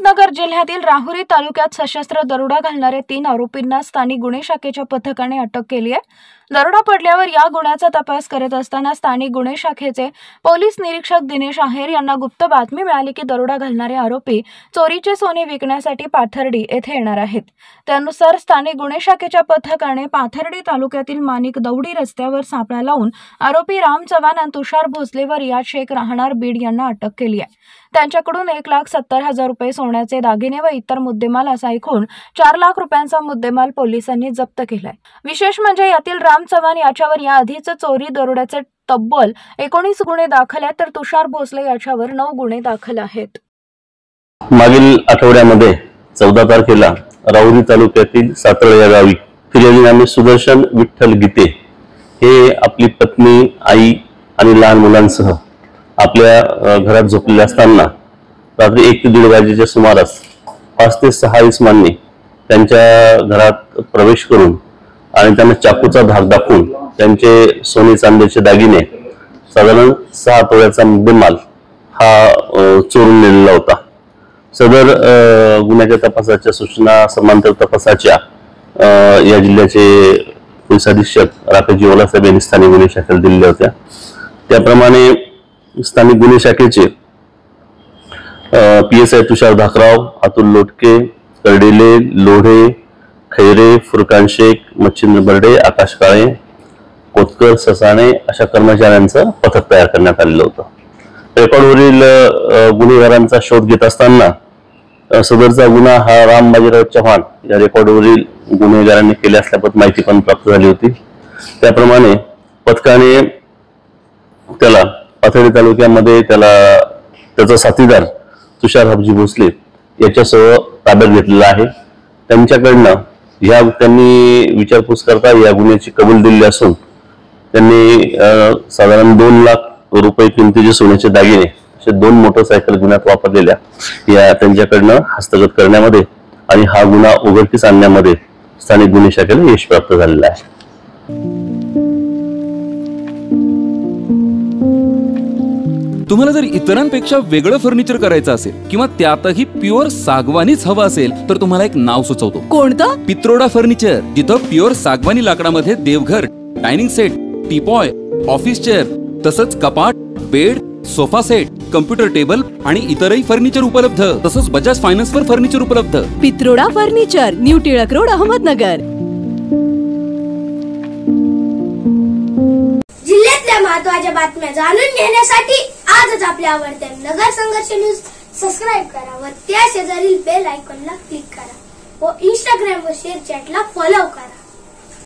अहमदनगर जिल्ह्यातील राहुरी तालुक्यात सशस्त्र दरोडा घालणारे 3 आरोपींना स्थानिक गुन्हे शाखेच्या पथकाने अटक केली आहे। दरोडा पडल्यावर या गुन्ह्याचा तपास करत असताना स्थानिक गुन्हे शाखेचे पोलीस निरीक्षक दिनेश आहेर यांना गुप्त बातमी मिळाली की दरोडा घालणारे आरोपी चोरीचे सोने विकण्यासाठी पाथर्डी येथे येणार आहेत। त्यानुसार स्थानिक गुन्हे शाखेच्या पथकाने पाथर्डी तालुक्यातील माणिक दौडी रस्त्यावर सापळा लावून आरोपी राम चव्हाण आणि तुषार भोसले व रियाज शेख राहणार बीड यांना अटक केली आहे। त्यांच्याकडून 1,70,000 रुपये सोन्याचे दागिने व इतर मुद्देमाल असा एकूण 4 लाख रुपयांचा मुद्देमाल पोलिसांनी जप्त केलाय। विशेष म्हणजे यातील राम चव्हाण याच्यावर याआधीच चोरी दरोड्याचे तब्बल 19 गुन्हे दाखल आहेत, तर तुषार भोसले याच्यावर 9 गुन्हे दाखल आहेत। मागील आठवड्यामध्ये 14 तारखेला राहुरी तालुक्यातील सातळ या गावी फिर्यादीनामे सुदर्शन विठ्ठल गीते हे आपली पत्नी, आई आणि लहान मुलांसह आपल्या घरात झोपलेले असताना रात्री 1 ते 1:30 वाजेच्या सुमारास 5 ते 6 इसमांनी त्यांच्या घरात प्रवेश करून आणि त्यांना चाकूचा धाक दाखवून त्यांचे सोने चांदीचे दागिने साधारण 6 तोळ्याचा मुद्देमाल हा चोरून नेलेला होता। सदर गुन्ह्याच्या तपासाच्या सूचना समांतर तपासाच्या या जिल्ह्याचे पोलीस अधीक्षक राकेश ओलासाहेब यांनी स्थानिक गुन्हे शाखेला दिलेल्या होत्या। त्याप्रमाणे स्थानिक गुन्हे शाखेचे PSI तुषार धाकराव, अतुल लोटके, कर्डिले, लोढे, खैरे, फुरकान शेख, मच्छिंद्र बर्डे, आकाश काळे, कोतकर, ससाणे अशा कर्मचाऱ्यांचं पथक तयार करण्यात आलेलं होतं। रेकॉर्डवरील गुन्हेगारांचा शोध घेत असताना सदरचा गुन्हा हा राम बाजीराव चव्हाण या रेकॉर्डवरील गुन्हेगारांनी केला असल्याबाबत माहिती पण प्राप्त झाली होती। त्याप्रमाणे पथकाने त्याला पाथर्डी तालुक्यामध्ये त्याचा साथीदार तुषार हबजी भोसले याच्यासह ताब्यात घेतलेला आहे। त्यांच्याकडनं त्यांनी विचारपूस करता या गुन्ह्याची कबूल दिली असून त्यांनी साधारण 2 लाख रुपये किमतीचे सोन्याचे दागिने असे 2 मोटरसायकल गुन्ह्यात वापरलेल्या या त्यांच्याकडनं हस्तगत करण्यामध्ये आणि हा गुन्हा उघडकीस आणण्यामध्ये स्थानिक गुन्हे शाखेला यश प्राप्त झालेलं आहे। तुम्हाला जर इतरांपेक्षा वेगळं फर्निचर करायचं असेल किंवा त्यातही प्युअर सागवानीच हवं असेल तर तुम्हाला एक नाव सुचवतो। कोणतं? पित्रोडा फर्निचर, जिथं प्युअर सागवानी लाकडामध्ये देवघर, dining set, teapoy, office chair तसंच कपाट, bed, sofa set, computer table आणि इतरही फर्निचर उपलब्ध। तसंच बजाज फायनान्स वर फर्निचर उपलब्ध। Pitroda furniture, new Tilak road, Ahmednagar. जिल्ह्यातल्या महत्त्वाच्या बातम्या जाणून घेण्यासाठी आजच आपल्या आवडत्या नगर संघर्ष न्यूज सबस्क्राइब करा व त्या शेजारील बेल आयकॉनला क्लिक करा व इंस्टाग्राम व शेअर चॅटला फॉलो करा।